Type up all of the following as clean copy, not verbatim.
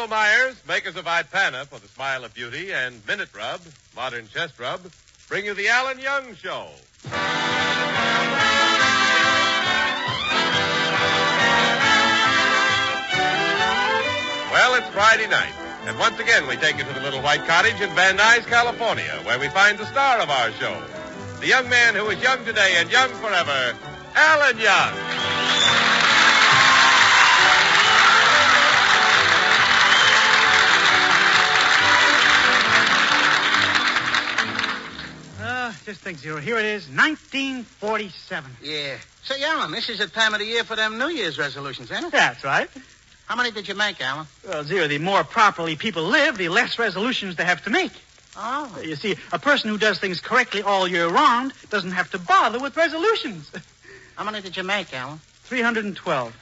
Bristol Myers, makers of Ipana for the smile of beauty, and Minute Rub, modern chest rub, bring you the Alan Young Show. Well, it's Friday night, and once again we take you to the little white cottage in Van Nuys, California, where we find the star of our show, the young man who is young today and young forever, Alan Young. Just think, Zero. Here it is, 1947. Yeah. Say, Alan, this is the time of the year for them New Year's resolutions, ain't it? That's right. How many did you make, Alan? Well, Zero, the more properly people live, the less resolutions they have to make. Oh. You see, a person who does things correctly all year round doesn't have to bother with resolutions. How many did you make, Alan? 312.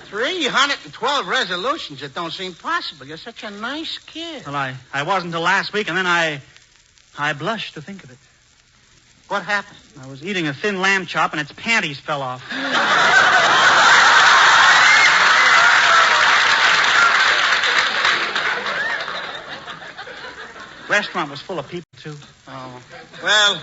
312 resolutions? It don't seem possible. You're such a nice kid. Well, I wasn't until last week, and then I blushed to think of it. What happened? I was eating a thin lamb chop, and its panties fell off. Restaurant was full of people, too. Oh. Well,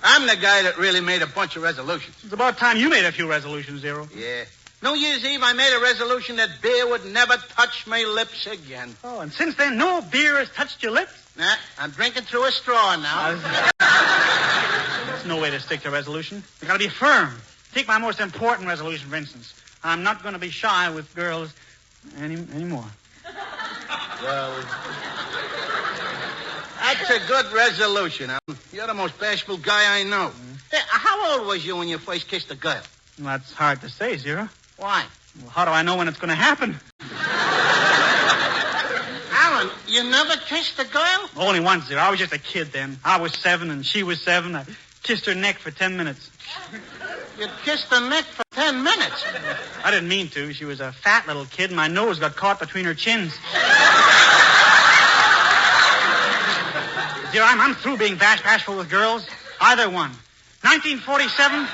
I'm the guy that really made a bunch of resolutions. It's about time you made a few resolutions, Zero. Yeah. New Year's Eve, I made a resolution that beer would never touch my lips again. Oh, and since then, no beer has touched your lips? Nah, I'm drinking through a straw now. That's no way to stick to a resolution. You gotta be firm. Take my most important resolution, for instance. I'm not going to be shy with girls anymore. Well, that's a good resolution. You're the most bashful guy I know. Hey, how old was you when you first kissed a girl? Well, that's hard to say, Zero. Why? Well, how do I know when it's going to happen? Alan, you never kissed a girl? Only once, Zero. I was just a kid then. I was 7 and she was 7. I kissed her neck for 10 minutes. You kissed her neck for 10 minutes? I didn't mean to. She was a fat little kid and my nose got caught between her chins. Zero, I'm through being bashful with girls. Either one. 1947.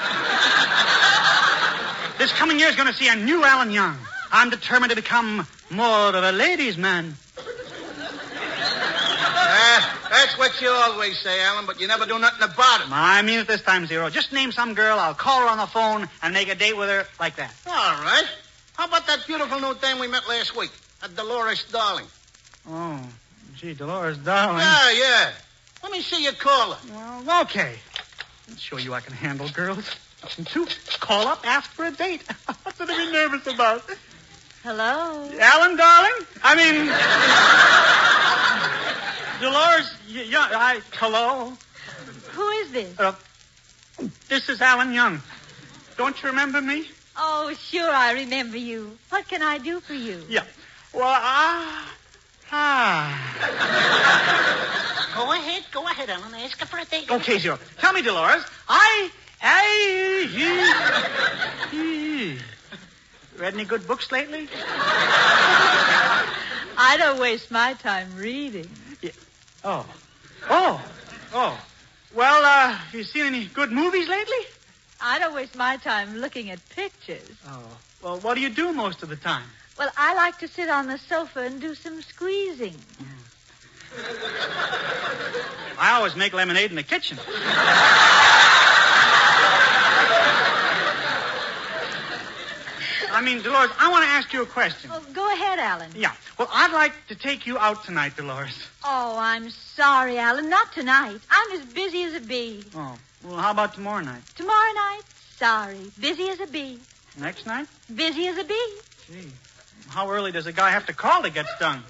This coming year is going to see a new Alan Young. I'm determined to become more of a ladies' man. That's what you always say, Alan, but you never do nothing about it. I mean it this time, Zero. Just name some girl, I'll call her on the phone and make a date with her like that. All right. How about that beautiful new dame we met last week? That Dolores Darling. Oh, gee, Dolores Darling. Yeah. Let me see you call her. Well, okay. I'll show you I can handle girls. Nothing to call up, ask for a date. What's to be nervous about? Hello? Alan, darling? Dolores, hello? Who is this? This is Alan Young. Don't you remember me? Oh, sure, I remember you. What can I do for you? Yeah. Well, Go ahead, Alan. Ask her for a date. Okay, Zero. Tell me, Dolores, read any good books lately? I don't waste my time reading. Yeah. Oh. Well, have you seen any good movies lately? I don't waste my time looking at pictures. Oh. Well, what do you do most of the time? Well, I like to sit on the sofa and do some squeezing. I always make lemonade in the kitchen. Dolores, I want to ask you a question. Oh, go ahead, Alan. Yeah. Well, I'd like to take you out tonight, Dolores. Oh, I'm sorry, Alan. Not tonight. I'm as busy as a bee. Oh. Well, how about tomorrow night? Tomorrow night? Sorry. Busy as a bee. Next night? Busy as a bee. Gee. How early does a guy have to call to get stung?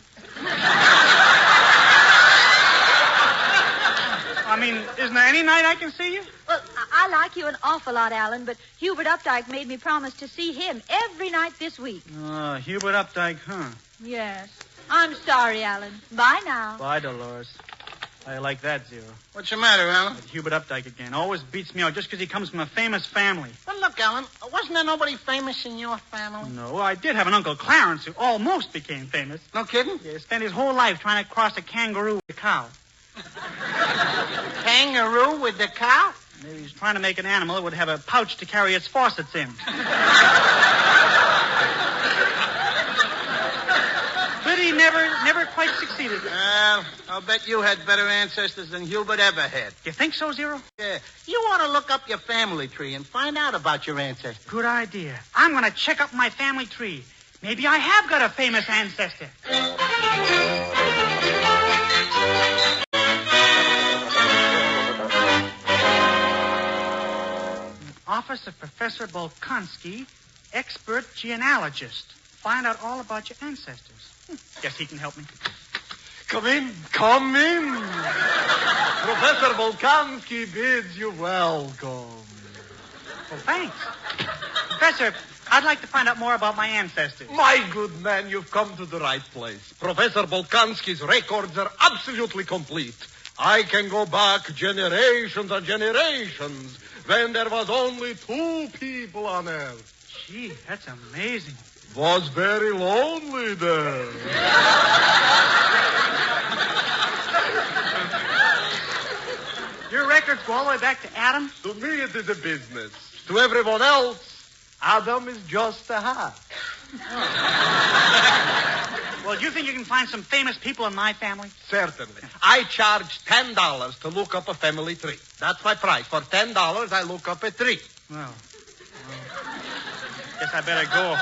Isn't there any night I can see you? Well, I like you an awful lot, Alan, but Hubert Updike made me promise to see him every night this week. Hubert Updike, huh? Yes. I'm sorry, Alan. Bye now. Bye, Dolores. I like that, Zero. What's the matter, Alan? But Hubert Updike again. Always beats me out just because he comes from a famous family. Well, look, Alan, wasn't there nobody famous in your family? No, I did have an Uncle Clarence who almost became famous. No kidding? Yeah, he spent his whole life trying to cross a kangaroo with a cow. Kangaroo with the cow? Maybe he's trying to make an animal that would have a pouch to carry its faucets in. quite succeeded. Well, I'll bet you had better ancestors than Hubert ever had. You think so, Zero? Yeah. You ought to look up your family tree and find out about your ancestors. Good idea. I'm going to check up my family tree. Maybe I have got a famous ancestor. Office of Professor Bolkonsky, expert genealogist. Find out all about your ancestors. Guess he can help me. Come in. Professor Volkansky bids you welcome. Well, thanks. Professor, I'd like to find out more about my ancestors. My good man, you've come to the right place. Professor Volkansky's records are absolutely complete. I can go back generations and generations when there was only 2 people on Earth. Gee, that's amazing. Was very lonely there. Your records go all the way back to Adam? To me, it is a business. To everyone else, Adam is just a hat. Well, do you think you can find some famous people in my family? Certainly. I charge $10 to look up a family tree. That's my price. For $10, I look up a tree. Well, guess I better go.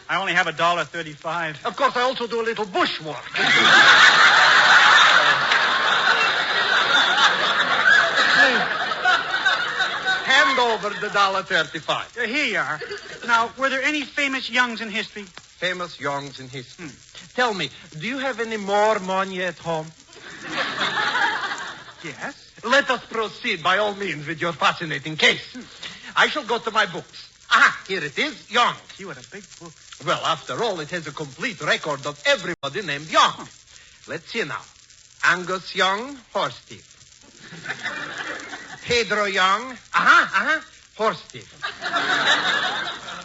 I only have $1.35. Of course, I also do a little bushwork. Hand over the $1.35. Here you are. Now, were there any famous youngs in history? Famous youngs in history. Tell me, do you have any more money at home? Yes. Let us proceed by all means with your fascinating case. I shall go to my books. Ah, here it is, Young. Gee, what a big book. Well, after all, it has a complete record of everybody named Young. Let's see now. Angus Young, horse thief. Pedro Young, horse thief.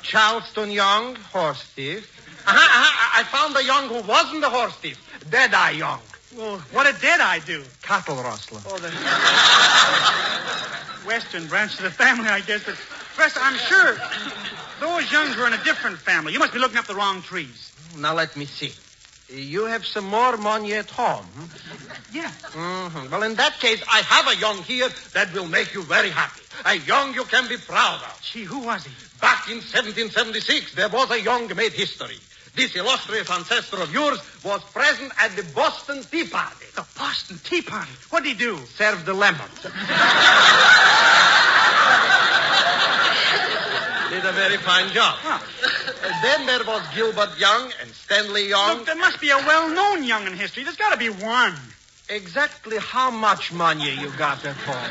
Charleston Young, horse thief. I found a Young who wasn't a horse thief. Deadeye Young. Well, what did Deadeye do? Cattle rustler. Oh, the western branch of the family, I guess. But, Professor, I'm sure those Youngs were in a different family. You must be looking up the wrong trees. Now, let me see. You have some more money at home? Yeah. Mm-hmm. Well, in that case, I have a Young here that will make you very happy. A Young you can be proud of. Gee, who was he? Back in 1776, there was a Young made history. This illustrious ancestor of yours was present at the Boston Tea Party. The Boston Tea Party? What did he do? Served the lemons. Did a very fine job. Huh. Then there was Gilbert Young and Stanley Young. Look, there must be a well-known Young in history. There's got to be one. Exactly how much money you got at home?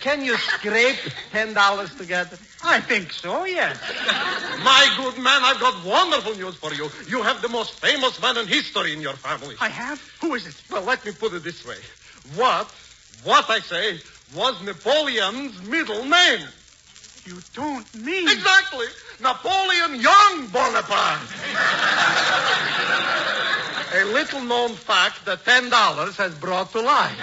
Can you scrape $10 together? I think so, yes. My good man, I've got wonderful news for you. You have the most famous man in history in your family. I have? Who is it? Well, let me put it this way. What I say, was Napoleon's middle name. You don't mean... Exactly. Napoleon Young Bonaparte. A little-known fact that $10 has brought to light.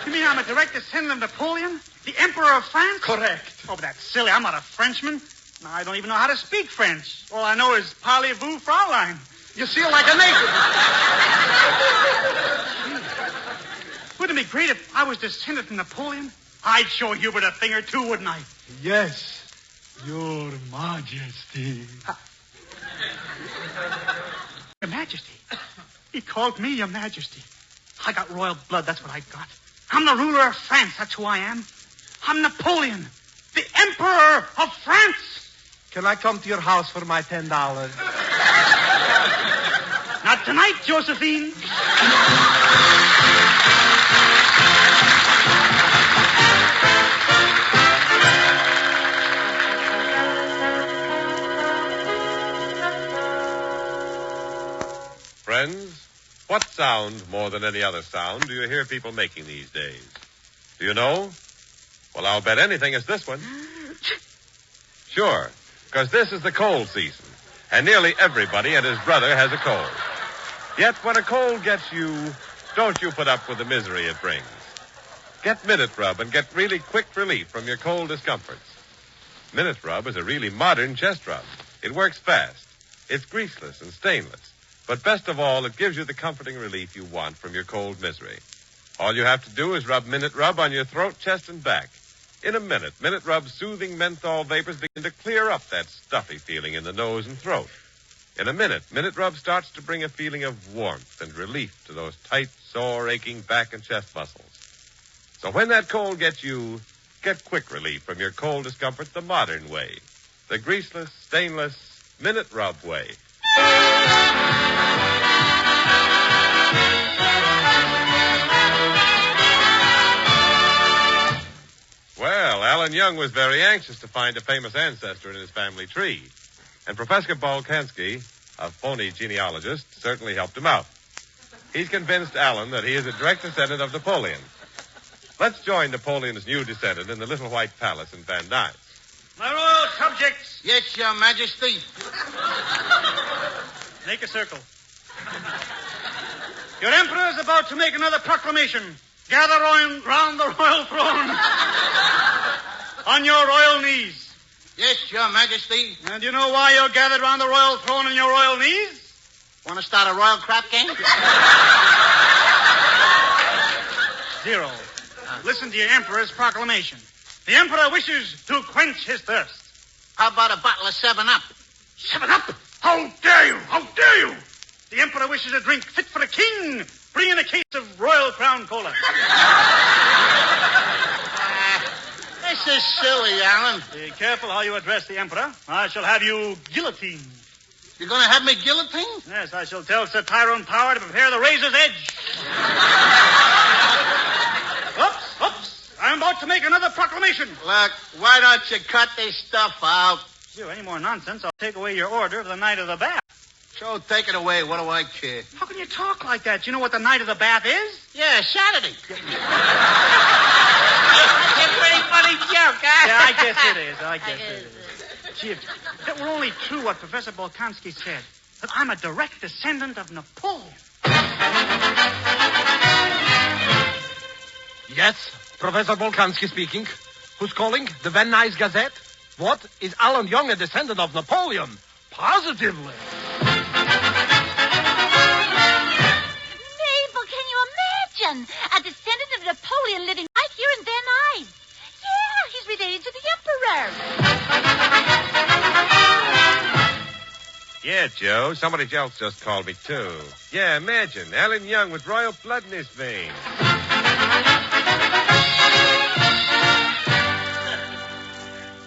You mean I'm a direct descendant of Napoleon? The Emperor of France? Correct. Oh, but that's silly. I'm not a Frenchman. I don't even know how to speak French. All I know is parlez-vous, Fraulein. You see like a native. Wouldn't it be great if I was descended from Napoleon? I'd show Hubert a thing or two, wouldn't I? Yes, Your Majesty. Your Majesty. He called me Your Majesty. I got royal blood, that's what I got. I'm the ruler of France, that's who I am. I'm Napoleon, the Emperor of France. Can I come to your house for my $10? Not tonight, Josephine. Friends, what sound, more than any other sound, do you hear people making these days? Do you know? Well, I'll bet anything it's this one. Sure, because this is the cold season, and nearly everybody and his brother has a cold. Yet when a cold gets you, don't you put up with the misery it brings. Get Minute Rub and get really quick relief from your cold discomforts. Minute Rub is a really modern chest rub. It works fast. It's greaseless and stainless. But best of all, it gives you the comforting relief you want from your cold misery. All you have to do is rub Minute Rub on your throat, chest, and back. In a minute, Minute Rub's soothing menthol vapors begin to clear up that stuffy feeling in the nose and throat. In a minute, Minute Rub starts to bring a feeling of warmth and relief to those tight, sore, aching back and chest muscles. So when that cold gets you, get quick relief from your cold discomfort the modern way. The greaseless, stainless Minute Rub way. Well, Alan Young was very anxious to find a famous ancestor in his family tree. And Professor Bolkansky, a phony genealogist, certainly helped him out. He's convinced Alan that he is a direct descendant of Napoleon. Let's join Napoleon's new descendant in the Little White Palace in Van Nuys. My royal subjects, Yes, Your Majesty. make a circle. Your emperor is about to make another proclamation. Gather round the royal throne on your royal knees. Yes, Your Majesty. And do you know why you're gathered round the royal throne on your royal knees? Want to start a royal crap game? Zero. Listen to your emperor's proclamation. The emperor wishes to quench his thirst. How about a bottle of 7-Up? 7-Up! How dare you! How dare you! The emperor wishes a drink fit for a king. Bring in a case of Royal Crown Cola. This is silly, Alan. Be careful how you address the emperor. I shall have you guillotined. You're going to have me guillotined? Yes, I shall tell Sir Tyrone Power to prepare the razor's edge. Oops. I'm about to make another proclamation. Look, why don't you cut this stuff out? You any more nonsense, I'll take away your order of the night of the bath. So take it away. What do I care? How can you talk like that? You know what the night of the bath is? Yeah, Saturday. It's a pretty funny joke, huh? Yeah, I guess it is. Gee, if it were only true what Professor Bolkansky said, that I'm a direct descendant of Napoleon. Yes, Professor Bolkansky speaking. Who's calling? The Van Nuys Gazette? What? Is Alan Young a descendant of Napoleon? Positively. Mabel, can you imagine? A descendant of Napoleon living right here in Van Nuys. Yeah, he's related to the Emperor. Yeah, Joe. Somebody else just called me, too. Yeah, imagine. Alan Young with royal blood in his veins.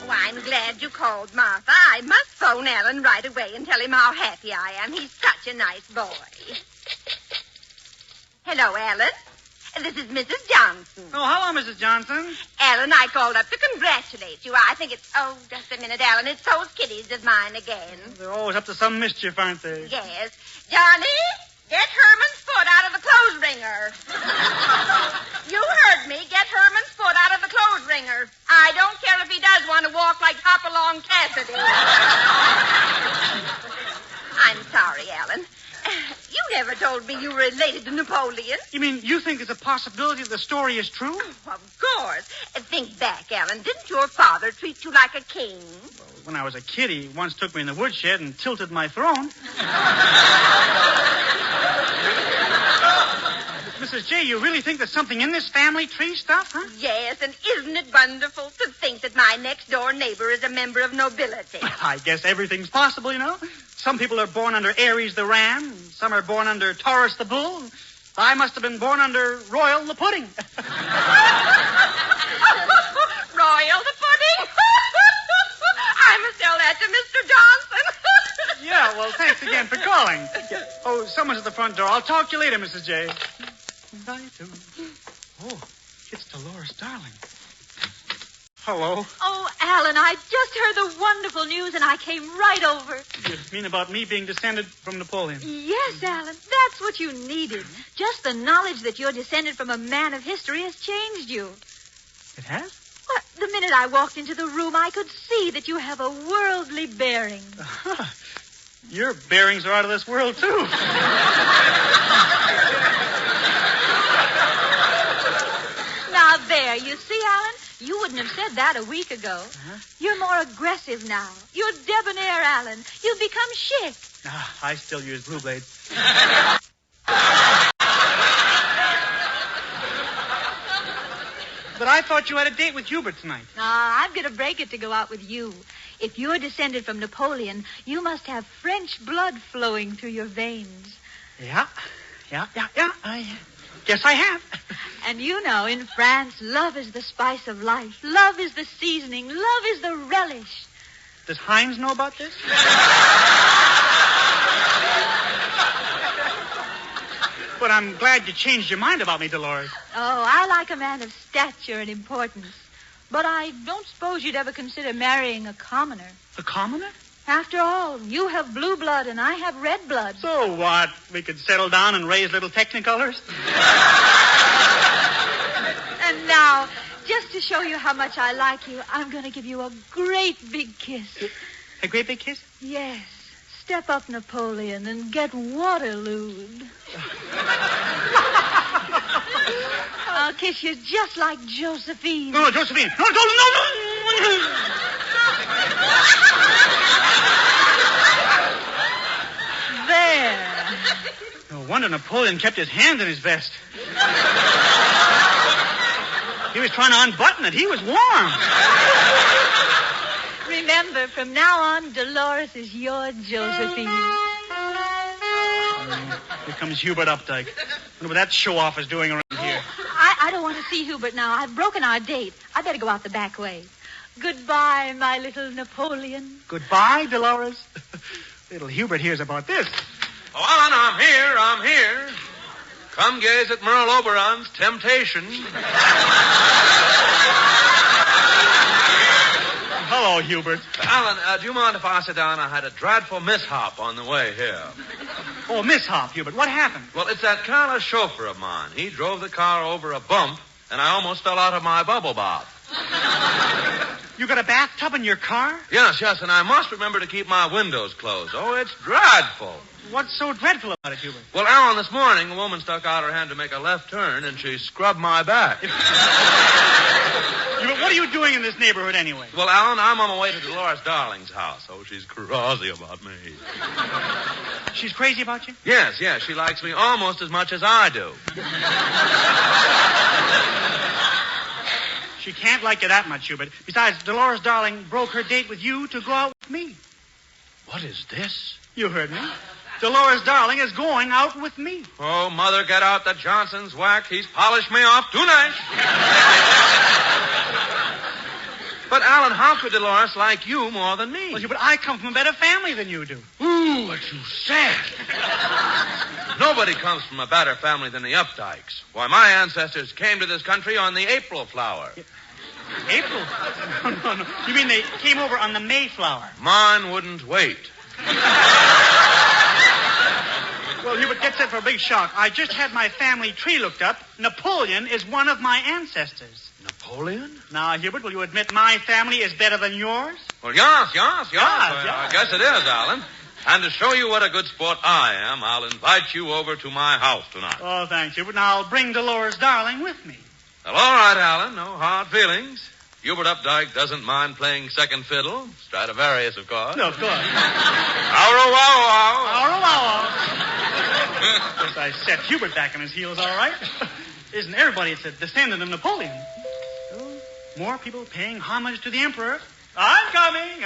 Oh, I'm glad you called, Martha. I must phone Alan right away and tell him how happy I am. He's such a nice boy. Hello, Alan. This is Mrs. Johnson. Oh, hello, Mrs. Johnson. Alan, I called up to congratulate you. I think it's... Oh, just a minute, Alan. It's those kiddies of mine again. They're always up to some mischief, aren't they? Yes. Johnny, get Herman's foot out of the clothes wringer. You heard me. Get Herman's foot out of the clothes wringer. I don't care if he does want to walk like Hopalong Cassidy. I'm sorry, Alan. You never told me you were related to Napoleon. You mean you think there's a possibility that the story is true? Oh, of course. Think back, Alan. Didn't your father treat you like a king? When I was a kid, he once took me in the woodshed and tilted my throne. Mrs. J, you really think there's something in this family tree stuff, huh? Yes, and isn't it wonderful to think that my next-door neighbor is a member of nobility? I guess everything's possible, you know. Some people are born under Aries the ram. Some are born under Taurus the bull. I must have been born under Royal the pudding. Royal the pudding? I must tell that to Mr. Johnson. Yeah, well, thanks again for calling. Oh, someone's at the front door. I'll talk to you later, Mrs. J. Oh, it's Dolores Darling. Hello. Oh, Alan, I just heard the wonderful news, and I came right over. You mean about me being descended from Napoleon? Yes, Alan, that's what you needed. Just the knowledge that you're descended from a man of history has changed you. It has? Well, the minute I walked into the room, I could see that you have a worldly bearing. Your bearings are out of this world, too. Now, there, you see, Alan? You wouldn't have said that a week ago. Uh-huh. You're more aggressive now. You're debonair, Alan. You've become chic. I still use blue blades. But I thought you had a date with Hubert tonight. I'm going to break it to go out with you. If you're descended from Napoleon, you must have French blood flowing through your veins. Yeah. I guess I have. And you know, in France, love is the spice of life. Love is the seasoning. Love is the relish. Does Heinz know about this? But I'm glad you changed your mind about me, Dolores. Oh, I like a man of stature and importance. But I don't suppose you'd ever consider marrying a commoner. A commoner? After all, you have blue blood and I have red blood. So what? We could settle down and raise little technicolors? And now, just to show you how much I like you, I'm going to give you a great big kiss. A great big kiss? Yes. Step up, Napoleon, and get Waterlooed. I'll kiss you just like Josephine. No, Josephine. No. There. No wonder Napoleon kept his hand in his vest. He was trying to unbutton it. He was warm. Remember, from now on, Dolores is your Josephine. Here comes Hubert Updike. Wonder what that show-off is doing around here. I don't want to see Hubert now. I've broken our date. I better go out the back way. Goodbye, my little Napoleon. Goodbye, Dolores. Little Hubert hears about this. Oh, Alan, I'm here. Come gaze at Merle Oberon's Temptation. Hello, Hubert. Alan, do you mind if I sit down? I had a dreadful mishap on the way here. Oh, mishap, Hubert. What happened? Well, it's that careless chauffeur of mine. He drove the car over a bump, and I almost fell out of my bubble bath. You got a bathtub in your car? Yes, and I must remember to keep my windows closed. Oh, it's dreadful. What's so dreadful about it, Hubert? Well, Alan, this morning, a woman stuck out her hand to make a left turn, and she scrubbed my back. Hubert, what are you doing in this neighborhood anyway? Well, Alan, I'm on my way to Dolores Darling's house. Oh, she's crazy about me. She's crazy about you? Yes, she likes me almost as much as I do. She can't like you that much, Hubert. Besides, Dolores Darling broke her date with you to go out with me. What is this? You heard me. Dolores Darling is going out with me. Oh, Mother, get out the Johnson's whack. He's polished me off tonight. But, Alan, how could Dolores like you more than me? Well, Hubert, I come from a better family than you do. Ooh, what you said. Nobody comes from a better family than the Updikes. Why, my ancestors came to this country on the April flower. April? No. You mean they came over on the Mayflower? Mine wouldn't wait. Well, Hubert, get set for a big shock. I just had my family tree looked up. Napoleon is one of my ancestors. Napoleon? Now, Hubert, will you admit my family is better than yours? Well, yes. Yes. I guess it is, Alan. And to show you what a good sport I am, I'll invite you over to my house tonight. Oh, thanks, Hubert. Now, I'll bring Dolores Darling with me. Well, all right, Alan. No hard feelings. Hubert Updike doesn't mind playing second fiddle. Stradivarius, of course. No, of course. Ow-row-wow-wow. Ow-row-wow-wow. Of course, I set Hubert back on his heels, all right. Isn't everybody? It's a descendant of Napoleon. Oh, more people paying homage to the emperor. I'm coming.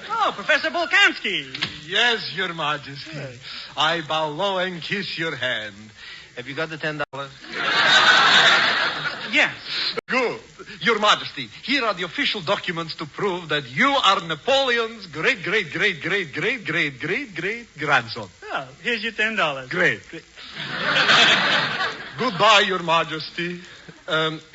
Oh, Professor Bolkansky. Yes, Your Majesty. I bow low and kiss your hand. Have you got the $10? Yes. Good. Your Majesty, here are the official documents to prove that you are Napoleon's great-great-great-great-great-great-great-great-grandson. Oh, here's your $10. Great. Goodbye, Your Majesty.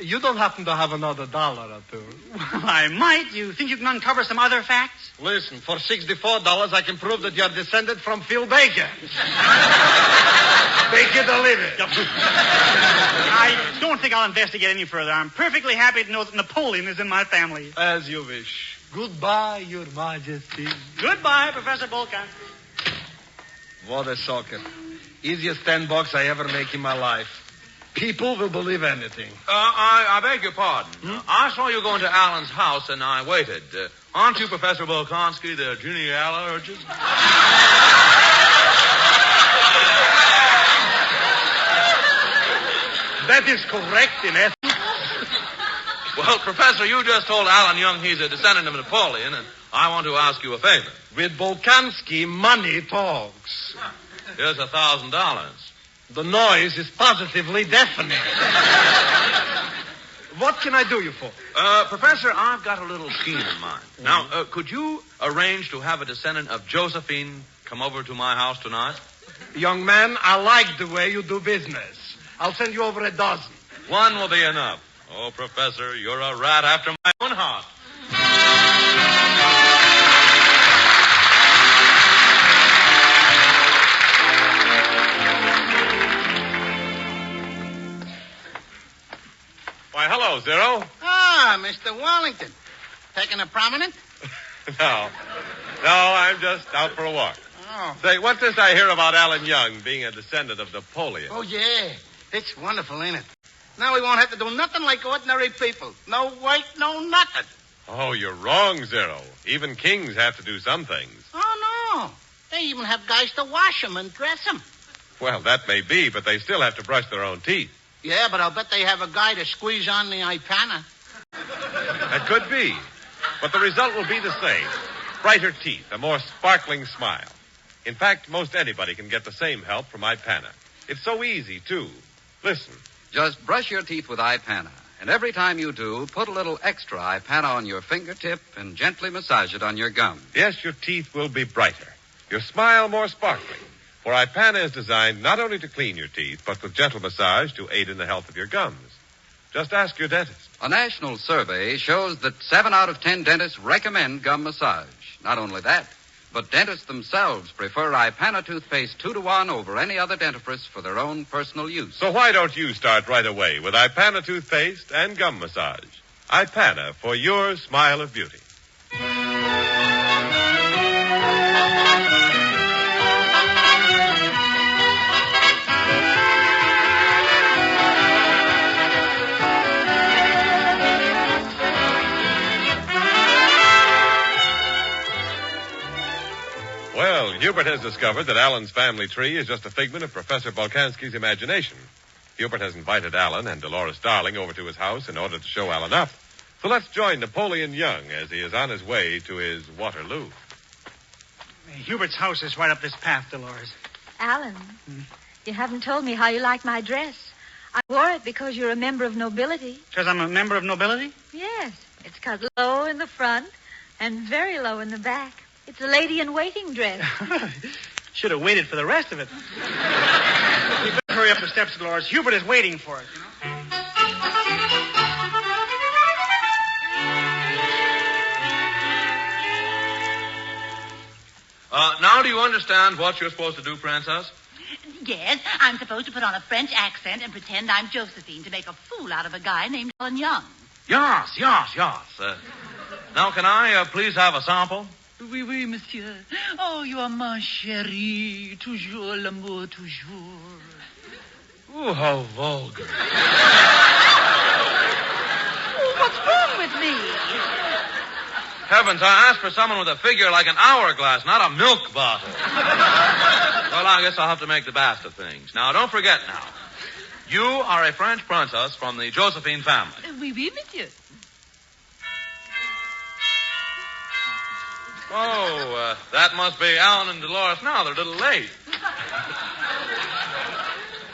You don't happen to have another $1 or two? Well, I might. You think you can uncover some other facts? Listen, for $64, I can prove that you're descended from Phil Baker. Baker delivered. I don't think I'll investigate any further. I'm perfectly happy to know that Napoleon is in my family. As you wish. Goodbye, Your Majesty. Goodbye, Professor Bolkansky. What a socket. Easiest $10 I ever make in my life. People will believe anything. I beg your pardon. I saw you go into Alan's house, and I waited. Aren't you Professor Bolkansky, the genealogist? That is correct in essence. Well, Professor, you just told Alan Young he's a descendant of Napoleon, and I want to ask you a favor. With Bolkansky, money talks. Here's $1,000. The noise is positively deafening. What can I do you for? Professor, I've got a little scheme in mind. Now, could you arrange to have a descendant of Josephine come over to my house tonight? Young man, I like the way you do business. I'll send you over a dozen. One will be enough. Oh, Professor, you're a rat after my own heart. Why, hello, Zero. Ah, Mr. Wallington. Taking a prominent? No, I'm just out for a walk. Oh. Say, what's this I hear about Alan Young being a descendant of Napoleon? Oh, yeah. It's wonderful, ain't it? Now we won't have to do nothing like ordinary people. No work, no nothing. Oh, you're wrong, Zero. Even kings have to do some things. Oh, no. They even have guys to wash them and dress them. Well, that may be, but they still have to brush their own teeth. Yeah, but I'll bet they have a guy to squeeze on the ipana. That could be. But the result will be the same. Brighter teeth, a more sparkling smile. In fact, most anybody can get the same help from ipana. It's so easy, too. Listen. Just brush your teeth with ipana. And every time you do, put a little extra ipana on your fingertip and gently massage it on your gum. Yes, your teeth will be brighter. Your smile more sparkling. For ipana is designed not only to clean your teeth, but with gentle massage to aid in the health of your gums. Just ask your dentist. A national survey shows that 7 out of 10 dentists recommend gum massage. Not only that, but dentists themselves prefer ipana toothpaste 2-to-1 over any other dentifrice for their own personal use. So why don't you start right away with ipana toothpaste and gum massage? ipana for your smile of beauty. Well, Hubert has discovered that Alan's family tree is just a figment of Professor Bolkansky's imagination. Hubert has invited Alan and Dolores Darling over to his house in order to show Alan up. So let's join Napoleon Young as he is on his way to his Waterloo. Hubert's house is right up this path, Dolores. Alan, you haven't told me how you like my dress. I wore it because you're a member of nobility. Because I'm a member of nobility? Yes. It's cut low in the front and very low in the back. It's a lady-in-waiting dress. Should have waited for the rest of it. You better hurry up the steps, Dolores. Hubert is waiting for us, you know. Now do you understand what you're supposed to do, Princess? Yes, I'm supposed to put on a French accent and pretend I'm Josephine to make a fool out of a guy named Alan Young. Yes. Now, can I please have a sample? Oui, monsieur. Oh, you are ma chérie. Toujours l'amour, toujours. Oh, how vulgar. Oh, what's wrong with me? Heavens, I asked for someone with a figure like an hourglass, not a milk bottle. Well, I guess I'll have to make the best of things. Now, don't forget now. You are a French princess from the Josephine family. Oui, monsieur. Oh, that must be Alan and Dolores now. They're a little late.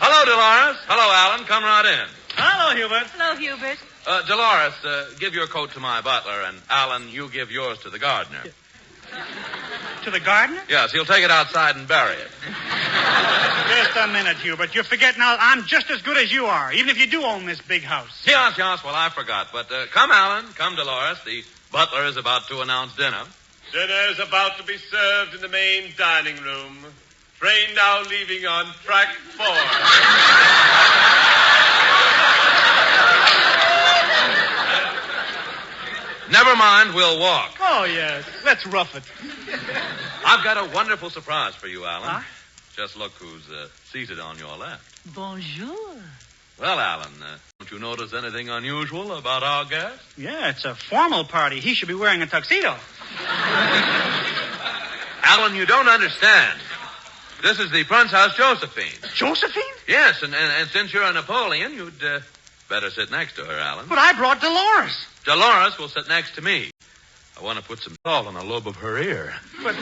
Hello, Dolores. Hello, Alan. Come right in. Hello, Hubert. Hello, Hubert. Dolores, give your coat to my butler, and Alan, you give yours to the gardener. To the gardener? Yes, he'll take it outside and bury it. Just a minute, Hubert. You're forgetting I'm just as good as you are, even if you do own this big house. Yes, well, I forgot. But come, Alan. Come, Dolores. The butler is about to announce dinner. Dinner's about to be served in the main dining room. Train now leaving on track 4. Never mind, we'll walk. Oh, yes. Let's rough it. I've got a wonderful surprise for you, Alan. Huh? Just look who's seated on your left. Bonjour. Well, Alan, don't you notice anything unusual about our guest? Yeah, it's a formal party. He should be wearing a tuxedo. Alan, you don't understand. This is the Princess Josephine. Josephine? Yes, and since you're a Napoleon, you'd better sit next to her, Alan. But I brought Dolores. Dolores will sit next to me. I want to put some salt on the lobe of her ear. But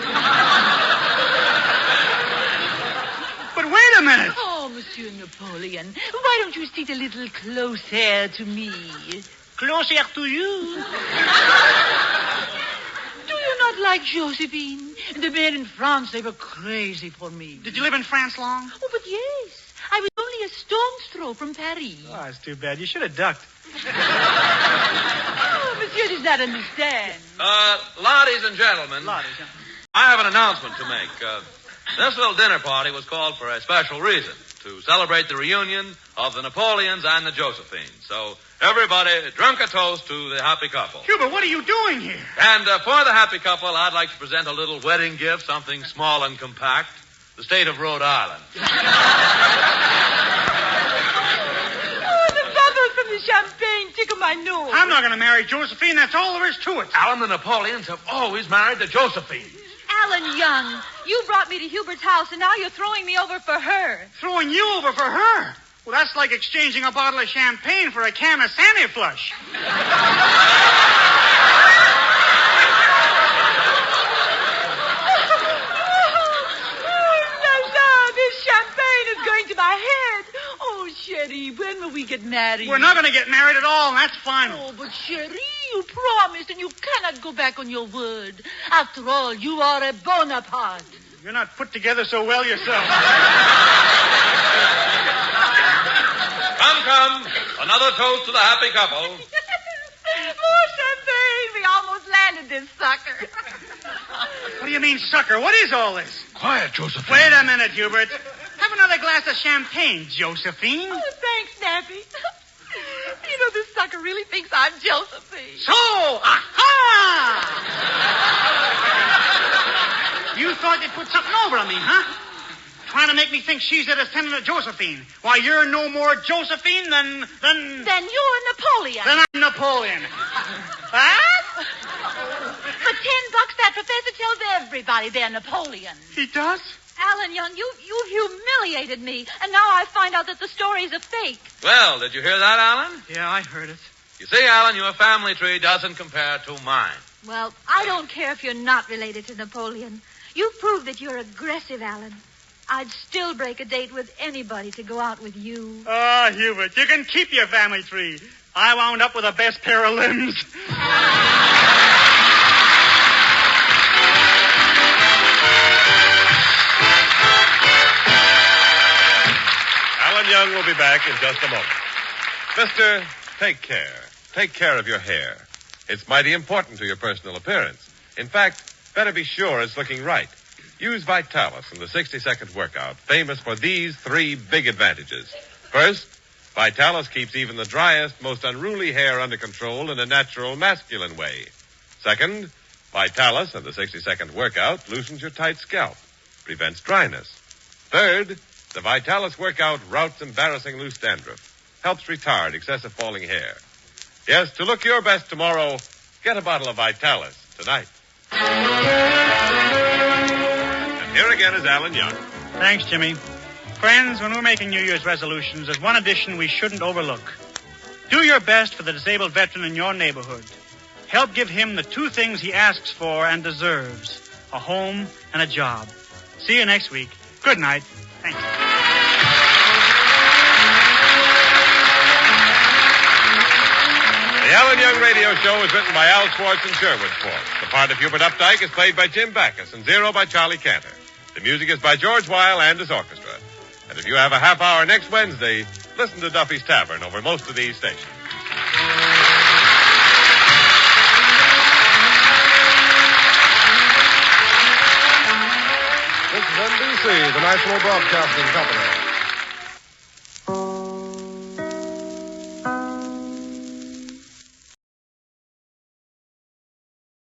wait a minute. Oh, Monsieur Napoleon, why don't you sit a little closer to me? Closer to you. Do you not like Josephine? The men in France, they were crazy for me. Did you live in France long? Oh, but yes. I was only a stone's throw from Paris. Oh, that's too bad. You should have ducked. Oh, Monsieur does not understand. Ladies and gentlemen, I have an announcement to make. This little dinner party was called for a special reason, to celebrate the reunion of the Napoleons and the Josephines. So, everybody, drink a toast to the happy couple. Hubert, what are you doing here? And for the happy couple, I'd like to present a little wedding gift, something small and compact, the state of Rhode Island. Oh, the bubbles from the champagne tickle my nose. I'm not going to marry Josephine. That's all there is to it. Alan, the Napoleons have always married the Josephines. Alan Young, you brought me to Hubert's house, and now you're throwing me over for her. Throwing you over for her? Well, that's like exchanging a bottle of champagne for a can of Sandy Flush. This champagne is going to my head. Oh, Sherry, when will we get married? We're not going to get married at all, and that's final. Oh, but Sherry, you promised, and you cannot go back on your word. After all, you are a Bonaparte. You're not put together so well yourself. Come. Another toast to the happy couple. More champagne. We almost landed this sucker. What do you mean, sucker? What is all this? Quiet, Josephine. Wait a minute, Hubert. Have another glass of champagne, Josephine. Oh, thanks, Nappy. You know, this sucker really thinks I'm Josephine. So, aha! You thought you'd put something over on me, huh? Trying to make me think she's a descendant of Josephine. Why, you're no more Josephine than... Then you're Napoleon. Then I'm Napoleon. What? For $10, that professor tells everybody they're Napoleon. He does? Alan Young, you've humiliated me, and now I find out that the story's a fake. Well, did you hear that, Alan? Yeah, I heard it. You see, Alan, your family tree doesn't compare to mine. Well, I don't care if you're not related to Napoleon. You've proved that you're aggressive, Alan. I'd still break a date with anybody to go out with you. Oh, Hubert, you can keep your family tree. I wound up with the best pair of limbs. Alan Young will be back in just a moment. Mister, take care. Take care of your hair. It's mighty important to your personal appearance. In fact, better be sure it's looking right. Use Vitalis in the 60-second workout, famous for these 3 big advantages. First, Vitalis keeps even the driest, most unruly hair under control in a natural, masculine way. Second, Vitalis in the 60-second workout loosens your tight scalp, prevents dryness. Third, the Vitalis workout routs embarrassing loose dandruff, helps retard excessive falling hair. Yes, to look your best tomorrow, get a bottle of Vitalis tonight. And here again is Alan Young. Thanks, Jimmy. Friends, when we're making New Year's resolutions, there's one addition we shouldn't overlook. Do your best for the disabled veteran in your neighborhood. Help give him the 2 things he asks for and deserves, a home and a job. See you next week. Good night. Thanks. The Alan Young Radio Show is written by Al Schwartz and Sherwood Schwartz. The part of Hubert Updike is played by Jim Backus, and Zero by Charlie Cantor. The music is by George Weil and his orchestra. And if you have a half hour next Wednesday, listen to Duffy's Tavern over most of these stations. This is NBC, the National Broadcasting Company.